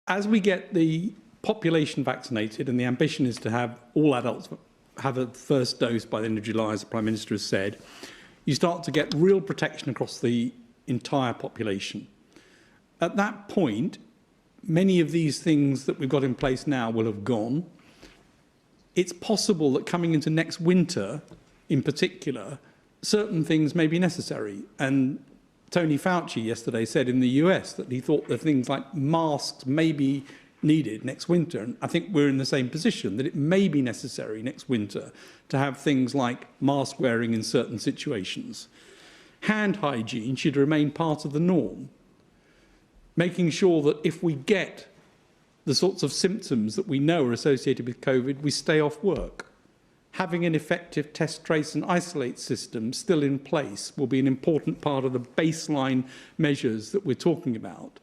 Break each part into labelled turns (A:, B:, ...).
A: As we get the population vaccinated, and the ambition is to have all adults have a first dose by the end of July, as the Prime Minister has said, you start to get real protection across the entire population. At that point, many of these things that we've got in place now will have gone. It's possible that coming into next winter, in particular, certain things may be necessary. And Tony Fauci yesterday said in the US that he thought that things like masks may be needed next winter. And I think we're in the same position, that it may be necessary next winter to have things like mask wearing in certain situations. Hand hygiene should remain part of the norm. Making sure that if we get the sorts of symptoms that we know are associated with COVID, we stay off work. Having an effective test, trace and isolate system still in place will be an important part of the baseline measures that we're talking about,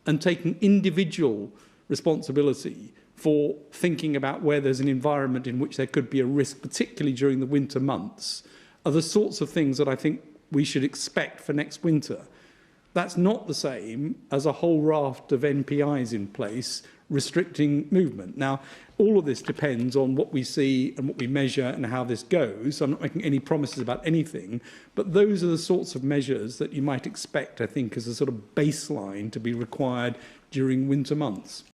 A: and taking individual responsibility for thinking about where there's an environment in which there could be a risk, particularly during the winter months, are the sorts of things that I think we should expect for next winter. That's not the same as a whole raft of NPIs in place restricting movement. Now, all of this depends on what we see and what we measure and how this goes. So I'm not making any promises about anything, but those are the sorts of measures that you might expect, I think, as a sort of baseline to be required during winter months.